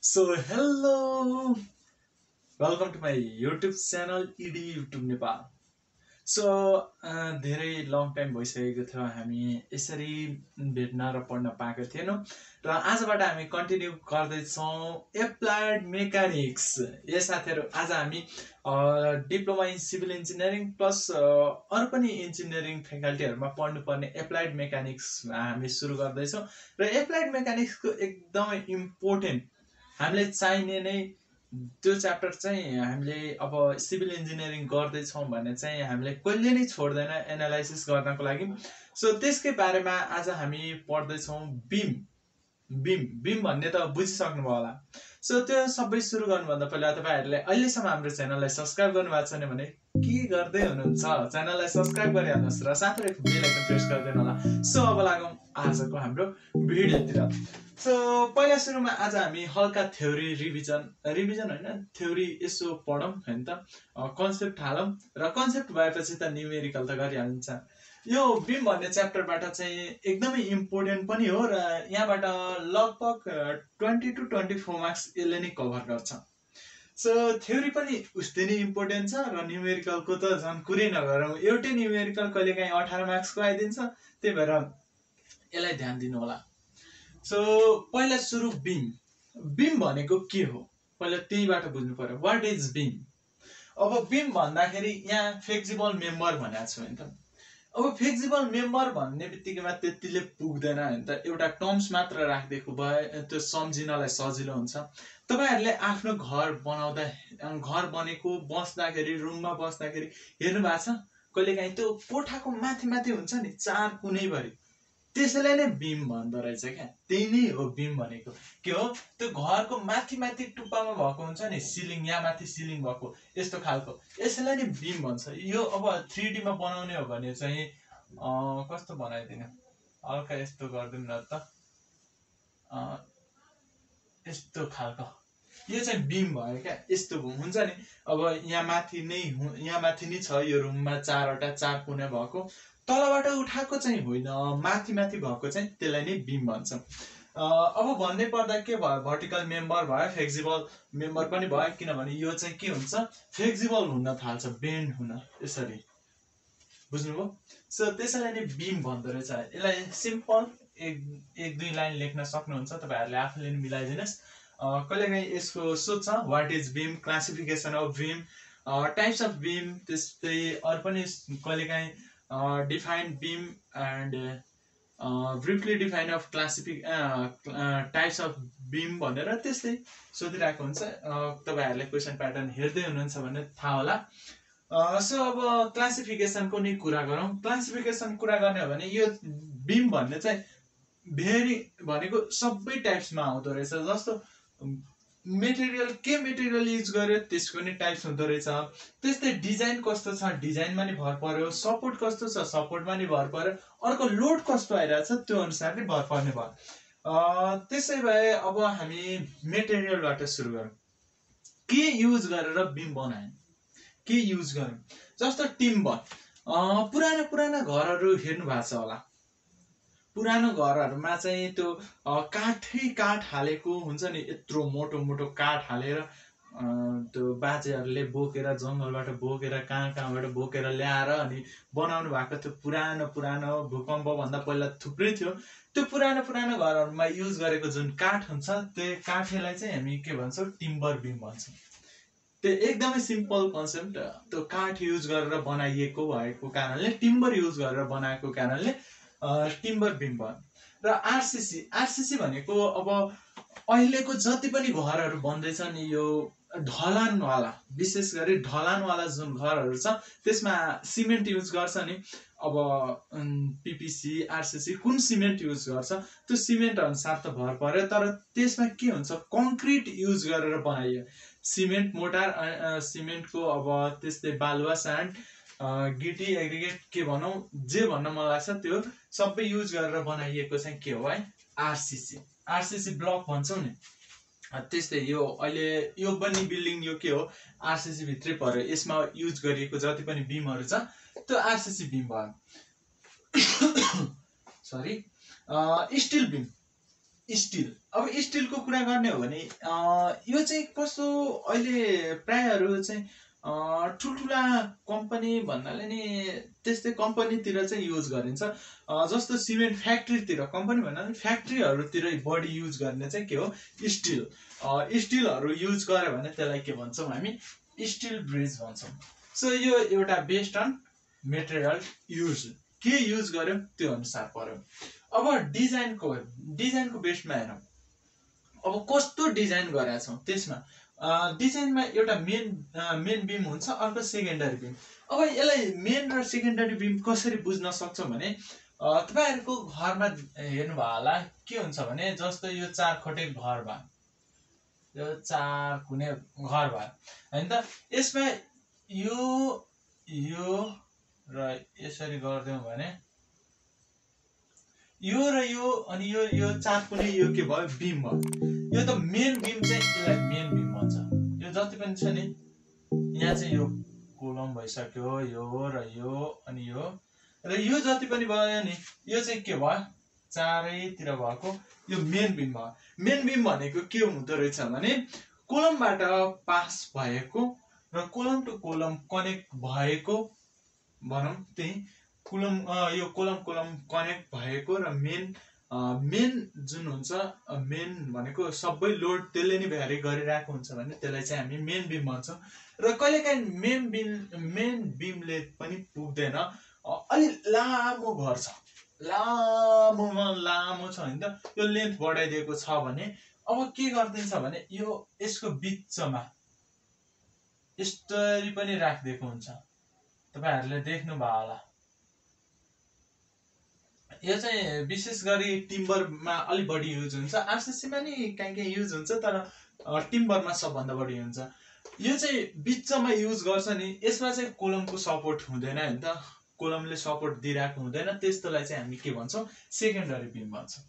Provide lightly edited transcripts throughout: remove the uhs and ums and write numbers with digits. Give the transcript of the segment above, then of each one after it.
So hello, welcome to my YouTube channel ED YouTube Nepal. So धेरै long time भइसकेको थियो हामी यसरी भेट्न र पढ्न पाएको थिएनौँ र आजबाट हामी कन्टिन्यू गर्दैछौँ एप्लाइड मेकानिक्स। ए साथीहरू, आज हामी diploma in civil engineering plus अरू पनि इन्जिनियरिङ फ्याकल्टीहरूमा पढ्नुपर्ने एप्लाइड मेकानिक्स हामी सुरु गर्दैछौँ र एप्लाइड मेकानिक्सको एकदमै इम्पोर्टेन्ट हामीलाई चाहिने नै त्यो च्याप्टर चाहिँ हामीले अब सिभिल इन्जिनियरिङ गर्दैछौँ भने चाहिँ हामीले कहिले नै छोड्दैन एनालाइसिस गर्नको लागि। सो त्यसकै बारेमा आज हामी पढ्दैछौँ बिम। बिम भन्ने त बुझिसक्नुभयो होला। सो त्यो सबै सुरु गर्नुभन्दा पहिला तपाईँहरूले अहिलेसम्म हाम्रो च्यानललाई सब्सक्राइब गर्नुभएको छैन भने के गर्दै हुनुहुन्छ, च्यानललाई सब्सक्राइब गरिहाल्नुहोस् र साथै बेल आइकन प्रेस गरिदिनु होला। सो अब लागौँ आजको हाम्रो भिडियोतिर। सो पहिला सुरुमा आज हामी हल्का थ्योरी रिभिजन होइन, थ्योरी यसो पढौँ होइन त, कन्सेप्ट हालौँ र कन्सेप्ट भएपछि त न्युमेरिकल त गरिहालिन्छ। यो बिम भन्ने च्याप्टरबाट चाहिँ एकदमै इम्पोर्टेन्ट पनि हो र यहाँबाट लगभग 20 to 24 मार्क्स यसले नै कभर गर्छ। सो थ्योरी पनि उस्तै नै इम्पोर्टेन्ट छ र न्युमेरिकलको त झन् कुरै नगरौँ, एउटै न्युमेरिकल कहिलेकाहीँ 18 मार्क्सको आइदिन्छ, त्यही भएर यसलाई ध्यान दिनु होला। सो पहिला सुरु बिम भनेको के हो पहिला त्यहीबाट बुझ्नु पर्यो। वाट इज बिम? अब बिम भन्दाखेरि यहाँ फ्लेक्सिबल मेम्बर भनेको छु होइन त। अब फ्लेक्सिबल मेम्बर भन्ने बित्तिकैमा त्यतिले पुग्दैन होइन त, एउटा टर्म्स मात्र राखिदिएको भए त्यो सम्झिनलाई सजिलो हुन्छ। तपाईँहरूले आफ्नो घर बनाउँदा, घर बनेको बस्दाखेरि, रुममा बस्दाखेरि हेर्नु भएको छ कहिलेकाहीँ त्यो कोठाको माथि माथि हुन्छ नि चार कुनैभरि, त्यसैलाई नै बिम भन्दो रहेछ क्या। त्यही नै हो बिम भनेको। के हो? त्यो घरको माथि माथि टुप्पामा भएको हुन्छ नि, सिलिङ, यहाँ माथि सिलिङ भएको यस्तो खालको, यसैलाई नै बिम भन्छ। यो अब 3D मा बनाउने हो भने चाहिँ कस्तो बनाइदिने, हल्का यस्तो गरिदिनु न त, यस्तो खालको, यो चाहिँ बिम भयो क्या। यस्तो हुन्छ नि, अब यहाँ माथि नै छ यो रुममा चारवटा चार कुने भएको, तलबाट उठाएको चाहिँ होइन, माथि माथि भएको चाहिँ त्यसलाई नै बिम भन्छ। अब भन्नै पर्दा के भयो, भर्टिकल मेम्बर भयो, फ्लेक्सिबल मेम्बर पनि भयो, किनभने यो चाहिँ के हुन्छ, फ्लेक्सिबल हुन थाल्छ, बेन्ड हुन, यसरी बुझ्नुभयो। सो त्यसैलाई नै बिम भन्दो रहेछ। यसलाई सिम्पल एक दुई लाइन लेख्न सक्नुहुन्छ, तपाईँहरूले आफूले मिलाइदिनुहोस्। कहिलेकाहीँ यसको सोध्छ what is beam, classification of beam, types of beam, त्यस्तै अरू पनि कहिलेकाहीँ define beam and briefly define of types of beam भनेर त्यस्तै सोधिरहेको हुन्छ। तपाईँहरूले क्वेसन प्याटर्न हेर्दै हुनुहुन्छ भने थाहा होला। सो अब क्लासिफिकेसनको नै कुरा गरौँ। क्लासिफिकेसन कुरा गर्ने हो भने यो बिम भन्ने चाहिँ भेरी भनेको सबै टाइप्समा आउँदो रहेछ। जस्तो मेटेरियल युज गर्यो त्यसको नि टाइप्स हुँदो रहेछ, त्यस्तै डिजाइन कस्तो छ डिजाइनमा नि भर पर्यो, सपोर्ट कस्तो छ सपोर्टमा नि भर पर्यो, अर्को लोड कस्तो आइरहेछ त्यो अनुसार नि भर पर्ने भयो। त्यसै भए अब हामी मेटेरियलबाट सुरु गरौँ। के युज गरेर बिम बनायौँ, के युज गरौँ? जस्तो टिम्बर, पुराना घरहरू हेर्नु भएको छ होला। पुरानो घरहरूमा चाहिँ त्यो काठ हालेको हुन्छ नि, यत्रो मोटो मोटो काठ हालेर त्यो बाजेहरूले बोकेर जङ्गलबाट बोकेर कहाँबाट बोकेर ल्याएर अनि बनाउनु भएको थियो। पुरानो भूकम्पभन्दा पहिला थुप्रै थियो। त्यो पुरानो घरहरूमा युज गरेको जुन काठ हुन्छ त्यो काठलाई चाहिँ हामी के भन्छौँ, टिम्बर बिम भन्छौँ। त्यो एकदमै सिम्पल कन्सेप्ट। त्यो काठ युज गरेर बनाइएको भएको कारणले, टिम्बर युज गरेर बनाएको कारणले टिम्बर बिम भयो। र आरसिसी भनेको अब अहिलेको जति पनि घरहरू बन्दैछन् यो ढलानवाला, विशेष गरी ढलानवाला जुन घरहरू छ त्यसमा सिमेन्ट युज गर्छ नि। अब पिपिसी आरसिसी कुन सिमेन्ट युज गर्छ त्यो सिमेन्ट अनुसार त भर पर्यो, तर त्यसमा के हुन्छ, कङ्क्रिट युज गरेर बनाइयो। सिमेन्ट मोटार, सिमेन्टको अब त्यस्तै बालुवा, स्यान्ड, गिटी, एग्रिगेट के भनौँ, जे भन्न मन लाग्छ त्यो सबै युज गरेर बनाइएको चाहिँ के हो है, आरसिसी ब्लक भन्छौँ नि। त्यस्तै यो अहिले यो बन्ने बिल्डिङ यो के हो, आरसिसी भित्रै पर्यो। यसमा युज गरिएको जति पनि बिमहरू छ त्यो आरसिसी बिम भयो। सरी, स्टिल बिम स्टिल। अब स्टिलको कुरा गर्ने हो भने यो चाहिँ कस्तो अहिले प्रायःहरू चाहिँ ठुल्ठुला कम्पनी भन्नाले नि त्यस्तै कम्पनीतिर चाहिँ युज गरिन्छ। जस्तो सिमेन्ट फ्याक्ट्रीतिर, कम्पनी भन्नाले फ्याक्ट्रीहरूतिर बढी युज गर्ने चाहिँ के हो, स्टिल। स्टिलहरू युज गर्यो भने त्यसलाई के भन्छौँ हामी, स्टिल ब्रिज भन्छौँ। सो यो एउटा बेस्ड अन मेटेरियल युज, के युज गर्यो त्यो अनुसार पर्यो। अब डिजाइनको बेसमा हेरौँ, अब कस्तो डिजाइन गरेका छौँ त्यसमा। डिजाइनमा एउटा मेन बिम हुन्छ, अर्को सेकेन्डरी बिम। अब यसलाई मेन र सेकेन्डरी बिम कसरी बुझ्न सक्छौँ भने तपाईँहरूको घरमा हेर्नुभयो होला के हुन्छ भने, जस्तो यो 4 खटे घर भयो, यो 4 कुने घर भयो होइन त। यसमा यो र यसरी गरिदिउँ भने यो र यो अनि यो 4 कुने यो के भयो, बिम भयो। यो त मेन बिम चाहिँ यसलाई मेन बिम भन्छ। यो जति पनि छ नि, यहाँ चाहिँ यो कोलम भइसक्यो, यो र यो अनि यो र यो जति पनि भयो नि, यो चाहिँ के भयो, चारैतिर भएको यो मेन बिम भयो। मेन बिम भनेको के हुँदो रहेछ भने, कोलमबाट पास भएको र कोलम टु कोलम कनेक्ट भएको भनौँ, त्यही कोलम यो कोलम कनेक्ट भएको र मेन जुन हुन्छ, मेन भनेको सबै लोड त्यसले नै भ्यारी गरिरहेको हुन्छ भने त्यसलाई चाहिँ हामी मेन बिम भन्छौँ। र कहिलेकाहीँ मेन बिमले पनि पुग्दैन, अलि लामो घर छ, लामो छ होइन त, यो लेन्थ बढाइदिएको छ भने अब के गरिदिन्छ भने यो यसको बिचमा यसरी पनि राखिदिएको हुन्छ। तपाईहरुले देख्नु भयो होला। यो चाहिँ विशेष गरी टिम्बरमा अलि बढी युज हुन्छ, आरसीसीमा नि कहीँ युज हुन्छ, तर टिम्बरमा सबभन्दा बढी हुन्छ। यो चाहिँ बिचमा युज गर्छ नि, यसमा चाहिँ कोलमको सपोर्ट हुँदैन हैन त, कोलमले सपोर्ट दिइराको हुँदैन, त्यस्तोलाई चाहिँ हामी के भन्छौं, सेकेन्डरी बिम भन्छौं।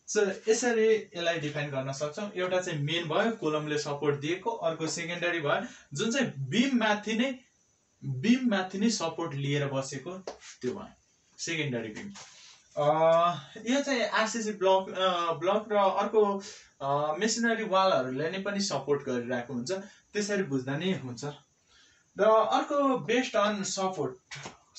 सो यसरी यसलाई डिफाइन गर्न सक्छौं। एउटा चाहिँ मेन भयो, कोलमले सपोर्ट दिएको, अर्को सेकेन्डरी भयो जुन चाहिँ बिम माथि नै सपोर्ट लिएर बसेको, त्यो भयो सेकेन्डरी बिम। यो चाहिँ आरसीसी ब्लक र अर्को मेसिनरी वालहरुले नै पनि सपोर्ट गरिरहेको हुन्छ, त्यसरी बुझ्दा नै हुन्छ। र अर्को बेस्ड अन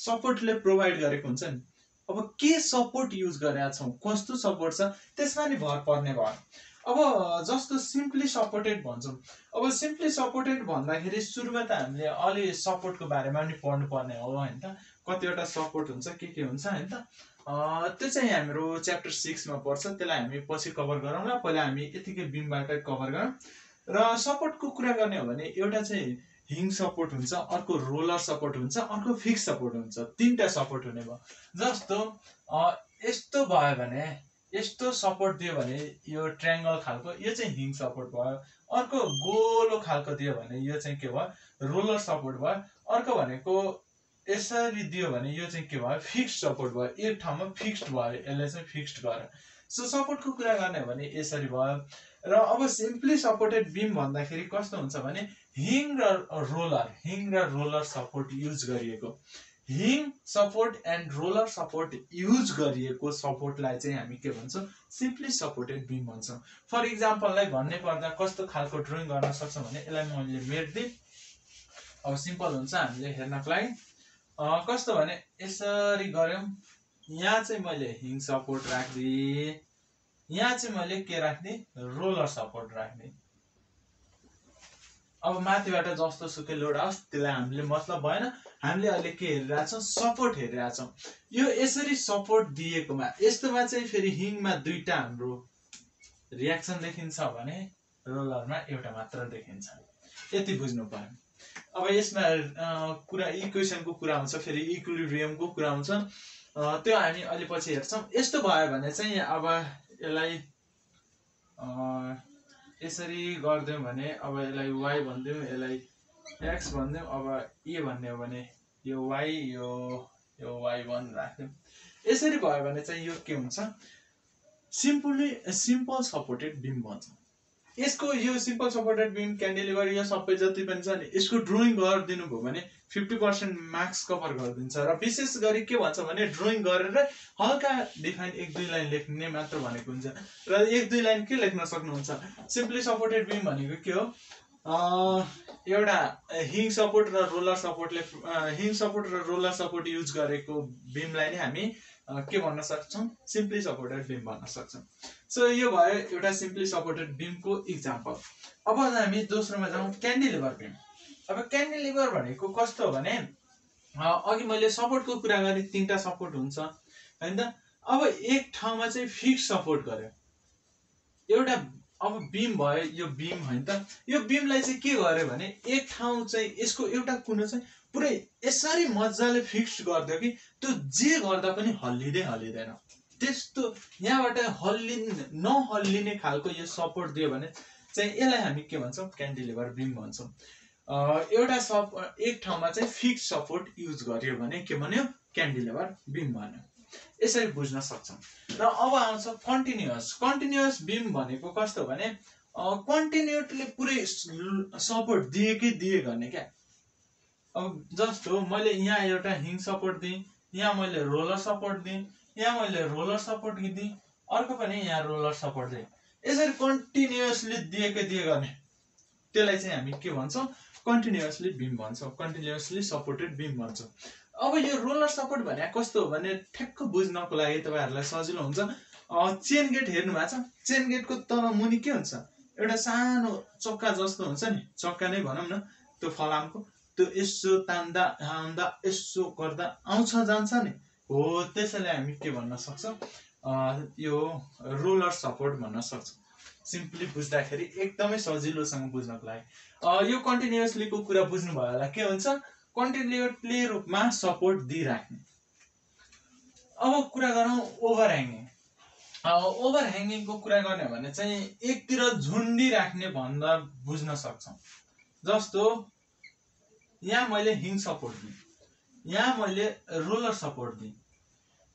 सपोर्टले प्रोभाइड गरेको हुन्छ नि। अब के सपोर्ट युज गरेका छौं, कस्तो सपोर्ट छ त्यसमा नि भर पर्ने भयो। अब जस्तो सिम्पली सपोर्टेड भन्छौं। अब सिम्पली सपोर्टेड भन्दाखेरि सुरुमा त हामीले अलि सपोर्टको बारेमा नि पढ्नु पर्ने हो हैन त, कतिवटा सपोर्ट हुन्छ, के हुन्छ हैन त। त्यो चाहिँ हाम्रो च्याप्टर 6 मा पर्छ, त्यसलाई हामी पछि कभर गरौँला। पहिला हामी यतिकै बिमबाट कभर गरौँ। र सपोर्टको कुरा गर्ने हो भने एउटा चाहिँ हिङ सपोर्ट हुन्छ, अर्को रोलर सपोर्ट हुन्छ, अर्को फिक्स सपोर्ट हुन्छ। तीनटा सपोर्ट हुने भयो। जस्तो यस्तो भयो भने, यस्तो सपोर्ट दियो भने यो ट्रायंगल खालको, यो चाहिँ हिङ सपोर्ट भयो। अर्को गोलो खालको दियो भने यो चाहिँ के भयो, रोलर सपोर्ट भयो। अर्को भनेको यसरी दियो भने यो चाहिँ के भयो, फिक्स्ड सपोर्ट भयो। एक ठाउँमा फिक्स्ड भयो, यसले चाहिँ फिक्स्ड गर्यो। सो सपोर्टको कुरा गर्ने हो भने यसरी भयो। र अब सिम्पली सपोर्टेड बिम भन्दाखेरि कस्तो हुन्छ भने हिङ र रोलर सपोर्ट युज गरिएको, hinge support and roller support use गरिएको सपोर्टलाई चाहिँ हामी के भन्छौं, सिम्पली सपोर्टेड बिम भन्छौं। फर इक्जाम्पललाई भन्ने पर्दा कस्तो खालको ड्रइङ गर्न सक्छौं भने, यसलाई मैले मेट्दै, अब सिम्पल हुन्छ हामीले हेर्नको लागि। कस्तो भने यसरी गर्यौं, यहाँ चाहिँ मैले हिङ सपोर्ट राख्दिए, यहाँ चाहिँ मैले के राख्ने, रोलर सपोर्ट राख्ने। अब माथिबाट जस्तो सुकै लोड आओस् त्यसलाई हामीले मतलब भएन, हामीले अहिले के हेरिरहेका छौं, सपोर्ट हेरिरहेका छौं। यो यसरी सपोर्ट दिएकोमा यस्तोमा चाहिँ फेरि हिङमा दुईटा हाम्रो रियाक्सन देखिन्छ भने रोलरमा एउटा मात्र देखिन्छ। यति बुझ्नु पर्यो। अब यसमा कुरा इक्वेसनको कुरा हुन्छ, फेरि इक्विलिब्रियमको कुरा हुन्छ, त्यो हामी अलि पछि हेर्छौं। यस्तो भयो भने चाहिँ अब यसलाई यसरी गर्दियौं भने, अब यसलाई y भन्दियौं, यसलाई x भन्दियौं, अब a भन्ने हो भने यो y, यो y1 राख्दियौं। यसरी भयो भने चाहिँ यो के हुन्छ, सिम्पल सपोर्टेड बिम भन्छ। यसको यो सिम्पल सपोर्टेड बिम क्यान्डिलिभर यो सबै जति पनि छ नि यसको ड्रइङ गरिदिनु भयो भने 50% मार्क्स कभर गरिदिन्छ। र विशेष गरी के भन्छ भने ड्रइङ गरेर हल्का डिफाइन 1-2 लाइन लेख्ने मात्र भनेको हुन्छ। र 1-2 लाइन के लेख्न सक्नुहुन्छ, सिम्पली सपोर्टेड बिम भनेको के हो, एउटा हिङ सपोर्ट र रोलर सपोर्टले हिङ सपोर्ट र रोलर सपोर्ट युज गरेको बिमलाई नै हामी के भन्न सक्छौँ, सिम्पली सपोर्टेड बिम भन्न सक्छौँ। सो यो भयो एउटा सिम्पली सपोर्टेड बिमको इक्जाम्पल। अब हामी दोस्रोमा जाउँ, क्यान्डिलिभर बिम। अब क्यान्डिलिभर भनेको कस्तो हो भने अघि मैले सपोर्टको कुरा गरेँ, 3टा सपोर्ट हुन्छ हैन त। अब एक ठाउँमा चाहिँ फिक्स सपोर्ट गर्यो एउटा, अब बिम भयो, यो बिम हैन त। यो बिमलाई चाहिँ के गर्यो भने एक ठाउँ चाहिँ यसको एउटा कुनो चाहिँ पुरै यसरी मजाले फिक्स गरिदियो कि त्यो जे गर्दा पनि हल्लिँदैन। त्यस्तो यहाँबाट नहल्लिने खालको यो सपोर्ट दियो भने चाहिँ यसलाई हामी के भन्छौँ, क्यान्डिलिभर बिम भन्छौँ। एउटा एक ठाउँमा चाहिँ फिक्स सपोर्ट युज गर्यो भने के भन्यो, क्यान्डिलिभर बिम भन्यो। यसरी बुझ्न सक्छौँ। र अब आउँछ कन्टिन्युअस बिम भनेको कस्तो भने कन्टिन्युअसली पुरै सपोर्ट दिए गर्ने क्या। अब जस्तो मैले यहाँ एउटा हिङ सपोर्ट दिएँ, यहाँ मैले रोलर सपोर्ट दिएँ, यहाँ मैले रोलर सपोर्ट दिएँ, अर्को पनि यहाँ रोलर सपोर्ट दिएँ, यसरी कन्टिन्युअसली दिए गर्ने, त्यसलाई चाहिँ हामी के भन्छौँ, कन्टिन्युअसली बिम भन्छौँ, कन्टिन्युअसली सपोर्टेड बिम भन्छौँ। अब यो रोलर सपोर्ट भने कस्तो हो भने ठ्याक्क बुझ्नको लागि तपाईहरुलाई सजिलो हुन्छ। चेन गेट हेर्नु भएको छ, चेन गेटको तल मुनि के हुन्छ, एउटा सानो चक्का जस्तो हुन्छ नि, चक्का नै भनौँ न, त्यो फलामको त्यो यसो तान्दा हान्दा यसो गर्दा आउँछ जान्छ नि, हो त्यसैले हामी के भन्न सक्छौँ, यो रोलर सपोर्ट भन्न सक्छौँ। सिम्पली बुझ्दाखेरि एकदमै सजिलोसँग बुझ्नको लागि। यो कन्टिन्युअसलीको कुरा बुझ्नु भयो होला, के हुन्छ, कन्टिन्युअसली रूपमा सपोर्ट दिइराख्ने। अब कुरा गरौँ ओभर ह्याङ्गिङ। ओभर ह्याङ्गिङको कुरा गर्ने भने चाहिँ एकतिर झुन्डी राख्ने भन्दा बुझ्न सक्छौँ। जस्तो यहाँ मैले हिङ सपोर्ट दिएँ, यहाँ मैले रोलर सपोर्ट दिएँ,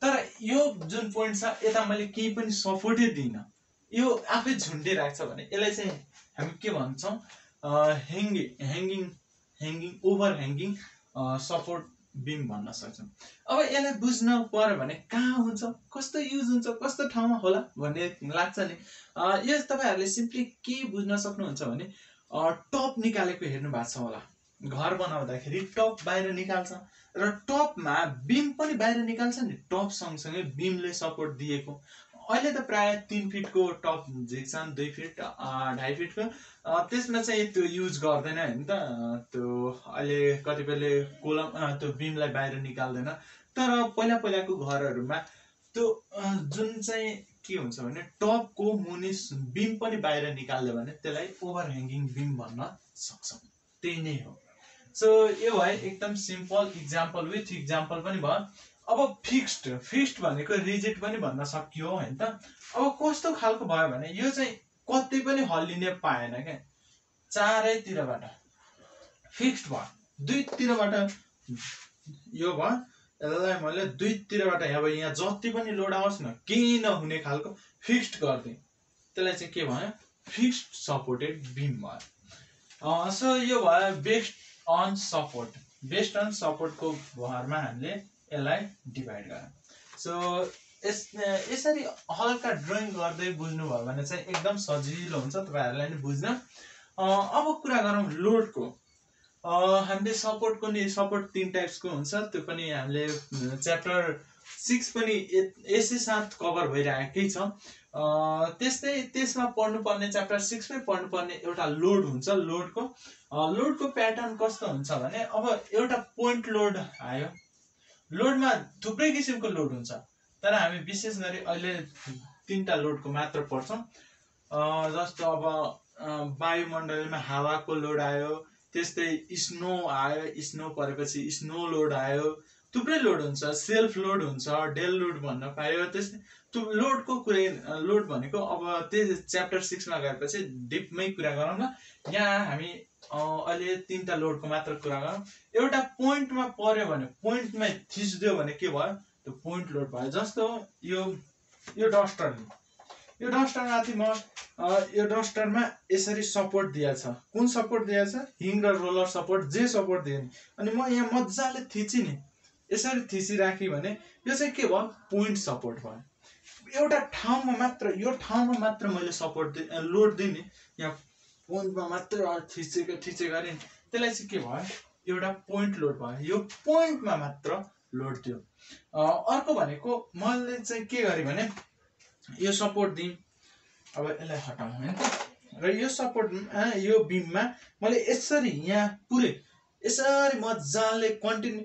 तर यो जुन पोइन्ट छ यता मैले केही पनि सपोर्टै दिइनँ, यो आफै झुन्डी राख्छ भने यसलाई चाहिँ हामी के भन्छौँ, ह्याङ्गिङ ओभर ह्याङ्गिङ सपोर्ट बिम भन्न सक्छौँ। अब यसलाई बुझ्न पर्यो भने कहाँ हुन्छ, कस्तो युज हुन्छ, कस्तो ठाउँमा होला भन्ने लाग्छ नि। यो तपाईहरुले सिम्पली के बुझ्न सक्नुहुन्छ भने टप निकालेको हेर्नु भएको छ होला, घर बनाउँदाखेरि टप बाहिर निकाल्छ र टपमा बिम पनि बाहिर निकाल्छ नि, टप सँगसँगै बिमले सपोर्ट दिएको। अहिले त प्राय 3 फिटको टप झिक्छन्, 2 फिट 2.5 फिटको, त्यसमा चाहिँ त्यो युज गर्दैन हैन त, त्यो अहिले कतिपयले कोलम त्यो बिमलाई बाहिर निकाल्दैन। तर पहिलाको घरहरुमा त्यो जुन चाहिँ के हुन्छ भने टपको मुनि बिम पनि बाहिर निकाल्यो भने त्यसलाई ओभर ह्याङ्गिङ बिम भन्न सक्छौँ। त्यही नै हो। सो यो भयो एकदम सिम्पल इक्जाम्पल, विथ इक्जाम्पल पनि भयो। अब फिक्स्ड भनेको रिजिड पनि भन्न सकियो हैन त। अब कस्तो खालको भयो भने यो चाहिँ कतै पनि हल्लिने पाएन क्या, चारैतिरबाट फिक्स्ड भयो, दुईतिरबाट यो भयो, यसलाई मैले दुईतिरबाट अब यहाँ जति पनि लोड आओस् न केही नहुने खालको फिक्स्ड गर्दिएँ, त्यसलाई चाहिँ के भयो, फिक्स्ड सपोर्टेड बिम भयो। सो यो भयो बेस्ड अन सपोर्टको भरमा हामीले यसलाई डिभाइड गरौँ। सो यसरी हल्का ड्रइङ गर्दै बुझ्नुभयो भने चाहिँ एकदम सजिलो हुन्छ तपाईहरुलाई नि बुझ्न। अब कुरा गरौँ लोडको। हामीले सपोर्ट 3 टाइप्सको हुन्छ, त्यो पनि हामीले च्याप्टर 6 पनि यसै साथ कभर भइरहेकै छ। त्यस्तै त्यसमा पढ्नुपर्ने च्याप्टर 6 मै पढ्नुपर्ने एउटा लोड हुन्छ। लोडको प्याटर्न कस्तो हुन्छ भने अब एउटा पोइन्ट लोड आयो, लोडमा थुप्रै किसिमको लोड हुन्छ, तर हामी विशेष गरी अहिले 3टा लोडको मात्र पढ्छौँ। जस्तो अब वायुमण्डलमा हावाको लोड आयो, त्यस्तै स्नो आयो, स्नो परेपछि स्नो लोड आयो, थुप्रै लोड हुन्छ, सेल्फ लोड हुन्छ, डेल लोड भन्न पायो। त्यस्तै त्यो लोड भनेको अब त्यो च्याप्टर 6 मा गएपछि डिपमै कुरा गरौँ न। यहाँ हामी अहिले 3टा लोडको मात्र कुरा गरौँ। एउटा पोइन्टमा पर्यो भने पोइन्टमै थिच्दियो भने के भयो, त्यो पोइन्ट लोड भयो। जस्तो यो डस्टर यो डस्टरमाथि म यो डस्टरमा यसरी सपोर्ट दिएछ। कुन सपोर्ट दिएछ? हिङ र रोलर सपोर्ट, जे सपोर्ट दिए नि। अनि म यहाँ मजाले थिचेँ नि, यसरी थिचिराखेँ भने यो चाहिँ के भयो? पोइन्ट सपोर्ट भयो। एउटा ठाउँमा मात्र, यो ठाउँमा मात्र मैले सपोर्ट लोड दिने, यहाँ पोइन्टमा मात्र थिचे गरेँ नि, त्यसलाई चाहिँ के भयो? एउटा पोइन्ट लोड भयो। यो पोइन्टमा मात्र लोड दियो। अर्को भनेको मैले चाहिँ के गरेँ भने यो सपोर्ट दिएँ। अब यसलाई हटाउँ हैन त। र यो सपोर्टमा, यो बिममा मैले यसरी यहाँ पुरै यसरी मजाले कन्टिन्यू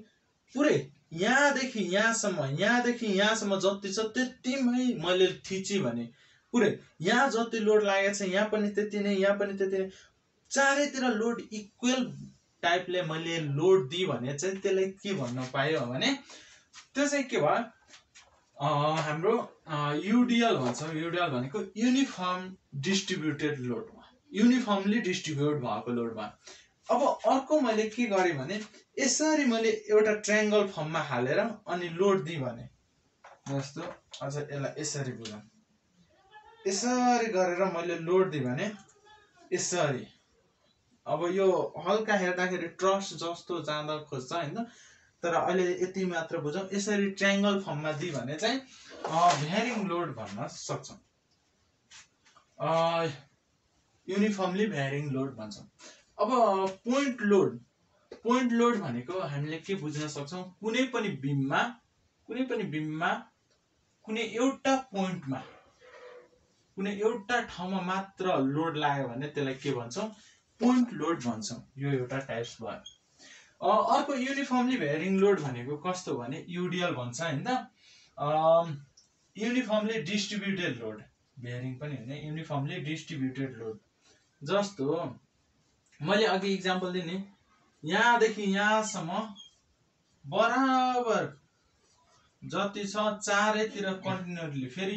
पुरै यहाँदेखि यहाँसम्म जति छ त्यतिमै मैले थिचेँ भने पुरै यहाँ जति लोड लागेको छ यहाँ पनि त्यति नै, यहाँ पनि त्यति नै, चारैतिर लोड इक्वल टाइपले मैले लोड दिएँ भने चाहिँ त्यसलाई के भन्न पायो भने त्यो चाहिँ के भयो? हाम्रो युडिएल भन्छ। युडिएल भनेको युनिफर्म डिस्ट्रिब्युटेड लोड भयो, युनिफर्मली डिस्ट्रिब्युट भएको लोड भयो। अब अर्को मैले के गरेँ भने यसरी मैले एउटा ट्रायंगल फर्ममा हालेर अनि लोड दिएँ भने जस्तो, अझ यसलाई यसरी बुझौँ, यसरी गरेर मैले लोड दिएँ भने यसरी, अब यो हल्का हेर्दाखेरि ट्रस जस्तो जाँदा खोज्छ हैन, तर अहिले यति मात्र बुझौँ, यसरी ट्रायंगल फर्ममा दिए भने चाहिँ भ्यारिङ लोड भन्न सक्छौँ, युनिफर्मली भ्यारिङ लोड भन्छौँ। अब पोइन्ट लोड भनेको हामीले के बुझ्न सक्छौँ? कुनै पनि बिममा कुनै एउटा पोइन्टमा, कुनै एउटा ठाउँमा मात्र लोड लाग्यो भने त्यसलाई के भन्छौँ? पोइन्ट लोड भन्छौँ। यो एउटा टाइप्स भयो। अर्को युनिफर्मली भ्यारिङ लोड भनेको कस्तो भने युडिएल भन्छ हैन त। युनिफर्मली डिस्ट्रिब्युटेड लोड, भ्यारिङ पनि होइन, युनिफर्मली डिस्ट्रिब्युटेड लोड। जस्तो मैले अघि इक्जाम्पल दिने, यहाँदेखि यहाँसम्म बराबर जति छ चारैतिर कन्टिन्युअसली, फेरि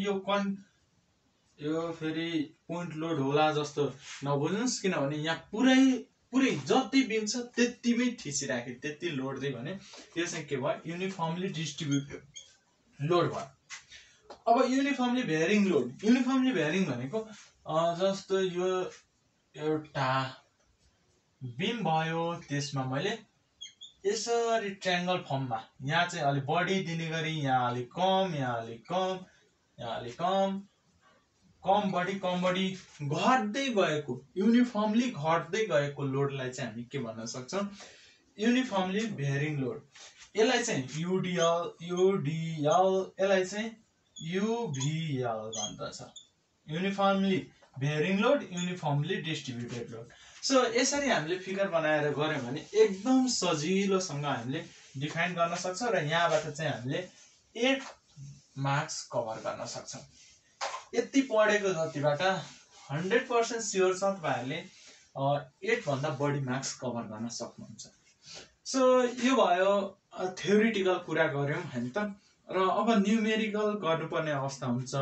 यो फेरि पोइन्ट लोड होला जस्तो नबुझ्नुस्, किनभने यहाँ पुरै जति बिम छ त्यतिमै थिचिराखे, त्यति लोड दियो भने यो चाहिँ के भयो? युनिफर्मली डिस्ट्रिब्युटेड लोड भयो। अब युनिफर्मली भ्यारिङ लोड, युनिफर्मली भ्यारिङ भनेको जस्तो यो एउटा बिम भयो, त्यसमा मैले यसरी ट्रायंगल फर्ममा यहाँ चाहिँ अलि बढी दिने गरी, यहाँ अलि कम, यहाँ अलि कम, यहाँ अलि कम, कम बढी घट्दै गएको, युनिफर्मली घट्दै गएको लोडलाई चाहिँ हामी के भन्न सक्छौँ? Uniformly भ्यारिङ load. यसलाई चाहिँ युडिएल, यसलाई चाहिँ युभिएल भन्दछ। Uniformly भ्यारिङ load, uniformly distributed load. So यसरी हामीले फिगर बनाएर गऱ्यौँ भने एकदम सजिलोसँग हामीले डिफाइन गर्न सक्छौँ र यहाँबाट चाहिँ हामीले 8 मार्क्स कभर गर्न सक्छौँ। यति पढेको जतिबाट 100% स्योर छ तपाईहरुले 8 भन्दा बढी मार्क्स कभर गर्न सक्नुहुन्छ। सो यो भयो थ्योरिटिकल कुरा गर्यौं हैन त। र अब न्यूमेरिकल गर्नुपर्ने अवस्था हुन्छ।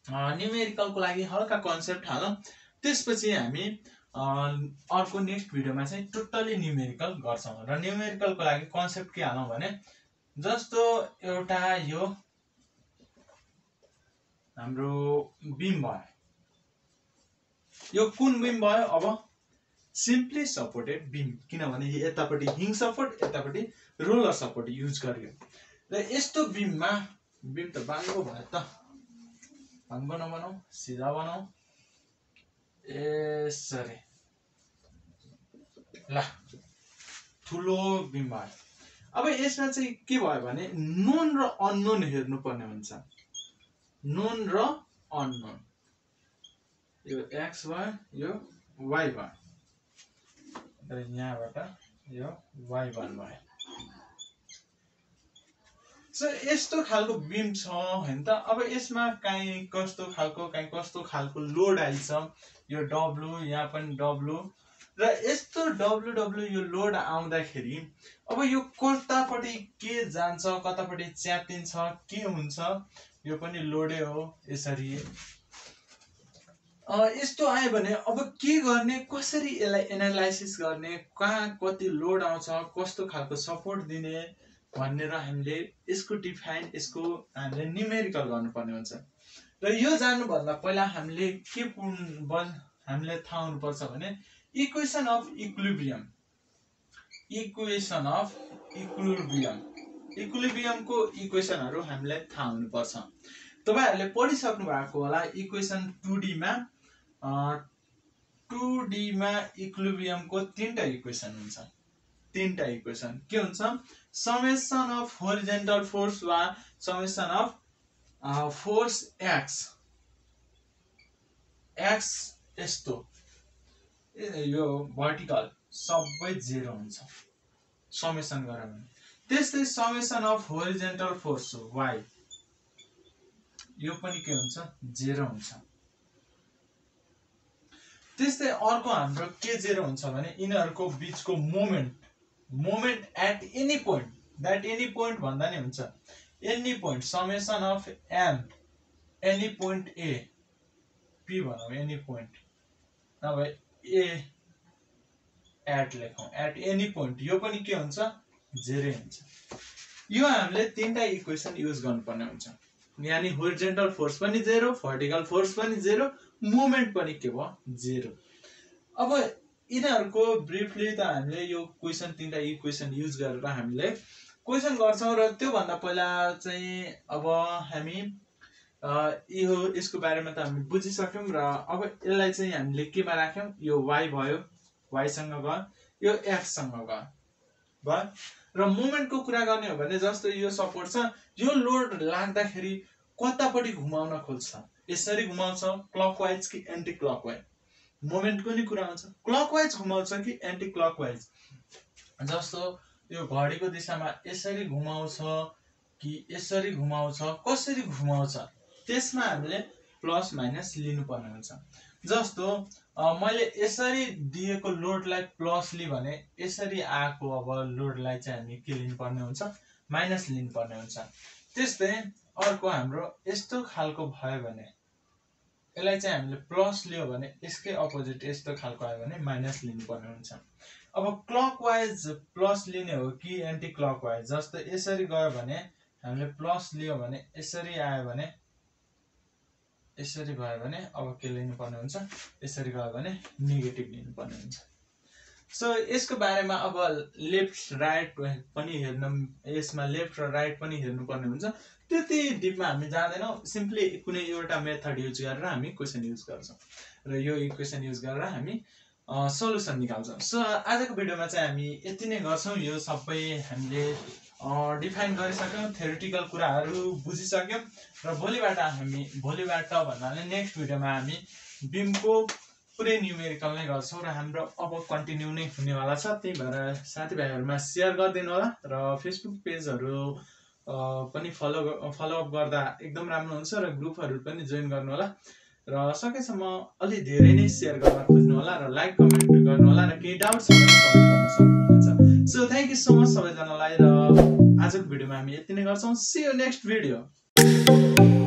न्यूमेरिकलको लागि हल्का कन्सेप्ट हालौं, त्यसपछि हामी अर्को नेक्स्ट भिडियोमा चाहिँ टोटली न्यूमेरिकल गर्छौं। र न्यूमेरिकलको लागि कन्सेप्ट के हालौं भने जस्तो एउटा यो हाम्रो बीम भयो, यो कुन बीम भयो? अब सिम्पली सपोर्टेड बीम, किनभने यतापट्टि हिङ सपोर्ट यतापट्टि रोलर सपोर्ट युज गरियो। र यस्तो बीममा बीम त बाङ्गो भयो त, बाङ्गो नबनाऊ, सिधा बनाऊ, यसरी ल ठुलो बीम भयो। अब यसमा चाहिँ के भयो भने नोन र अननोन हेर्नु पर्ने हुन्छ। नोन र अननोन, यो x भयो, यो y भयो, र यहाँबाट यो y1 भयो। सो यस्तो खालको बीम छ हैन त। अब यसमा काई कस्तो खालको लोड आइछ, यो W, यहाँ पनि W, र यस्तो W यो लोड आउँदाखेरि अब यो कतापट्टि के जान्छ, कतापट्टि च्यातिन्छ, के हुन्छ, यो पनि लोडै हो। यसरी यस्तो आयो भने अब के गर्ने, कसरी यसलाई एनालाइसिस गर्ने, कहाँ कति लोड आउँछ, कस्तो खालको सपोर्ट दिने भनेर हामीले यसको डिफाइन, यसको हामीले न्यूमेरिकल गर्नुपर्ने हुन्छ। र यो जान्नुभन्दा पहिला हामीले हामीले थाहा हुनुपर्छ भने इक्वेसन अफ इक्विलिब्रियम इक्विलिब्रियमको इक्वेसनहरु हामीलाई थाहा हुनुपर्छ। तपाईहरुले पढिसक्नु भएको होला इक्वेसन 2D मा इक्विलिब्रियमको तीनटा इक्वेसन हुन्छ। तीनटा इक्वेसन के हुन्छ? समेसन अफ होरिजेन्टल फोर्स वा समेसन अफ फोर्स x यस्तो यो भर्टिकल सबै 0 हुन्छ समेसन गरे भने। त्यस्तै summation of horizontal force y यो पनि के हुन्छ? 0 हुन्छ। त्यस्तै अर्को हाम्रो के 0 हुन्छ भने यिनीहरुको बीचको moment at any point that any point भन्दा नि हुन्छ any point summation of m any point a p भनौं एनी पोइन्ट नभए a एट लेखौं एट एनी पोइन्ट यो पनि के हुन्छ? 0 हुन्छ। यो हामीले तीनटा इक्वेसन युज गर्नुपर्ने हुन्छ। यानी होरिजेन्टल फोर्स पनि 0 भर्टिकल फोर्स पनि 0 मोमेन्ट पनि के भयो? 0। अब यिनीहरुको ब्रिफली त हामीले यो क्वेशन तीनटा इक्वेसन युज गरेर हामीले क्वेशन गर्छौं र त्यो भन्दा पहिला चाहिँ अब हामी यसको बारेमा त हामी बुझिसक्यौं र अब यसलाई चाहिँ हामीले केमा राख्यौं? यो y भयो y सँग गयो यो x सँग गयो र मोमेन्टको कुरा गर्ने हो भने जस्तो यो सपोर्ट छ यो लोड लाग्दाखेरि कतापटि घुमाउन खोज्छ यसरी घुमाउँछ क्लकवाइज कि एन्टी क्लकवाइज मोमेन्टको नि कुरा हुन्छ क्लकवाइज घुमाउँछ कि एन्टी क्लकवाइज जस्तो यो घडीको दिशामा यसरी घुमाउँछ कि यसरी घुमाउँछ कसरी घुमाउँछ त्यसमा हामीले प्लस माइनस लिनुपर्ने हुन्छ। जस्तो मैले यसरी दिएको लोडलाई प्लस लि भने यसरी आएको अब लोडलाई चाहिँ हामी के लिनुपर्ने हुन्छ? माइनस लिनुपर्ने हुन्छ। त्यस्तै अर्को हाम्रो यस्तो खालको भयो भने यसलाई चाहिँ हामीले प्लस लियो भने यसकै अपोजिट यस्तो खालको आयो भने माइनस लिनुपर्ने हुन्छ। अब क्लकवाइज प्लस लिने हो कि एन्टी क्लकवाइज जस्तो यसरी गयो भने हामीले प्लस लियो भने यसरी आयो भने यसरी भयो भने अब के लिनुपर्ने हुन्छ? यसरी गयो भने नेगेटिभ लिनुपर्ने हुन्छ। सो यसको बारेमा अब लेफ्ट राइट पनि हेर्नु यसमा लेफ्ट र राइट पनि हेर्नुपर्ने हुन्छ। त्यति डिपमा हामी जाँदैनौं सिम्पली कुनै एउटा मेथड युज गरेर हामी क्वेशन युज गर्छौं र यो इक्वेसन युज गरेर हामी सल्युसन निकाल्छौं। सो आजको भिडियोमा चाहिँ हामी यति नै गर्छौं। यो सबै हामीले डिफाइन गरिसक्यौं थ्योरेटिकल कुराहरु बुझिसक्यौं र भोलिबाट भन्नाले नेक्स्ट भिडियोमा हामी बीमको पुरै न्यूमेरिकल नै गर्छौं र हाम्रो अब कन्टिन्यू नै हुनेवाला छ। त्यही भएर साथीभाइहरुमा शेयर गरिदिनु होला र फेसबुक पेजहरु पनि फलो अप गर्दा एकदम राम्रो हुन्छ र ग्रुपहरु पनि जोइन गर्नु होला र सकेसम्म अलि धेरै नै शेयर गर्न खोज्नु होला र लाइक कमेन्ट गर्नु होला र केही डाउट छ भने कमेन्ट गर्न सक्नुहुन्छ। So thank you so much सबैजनालाई र आजको भिडियोमा हामी यति नै गर्छौं। See you next video.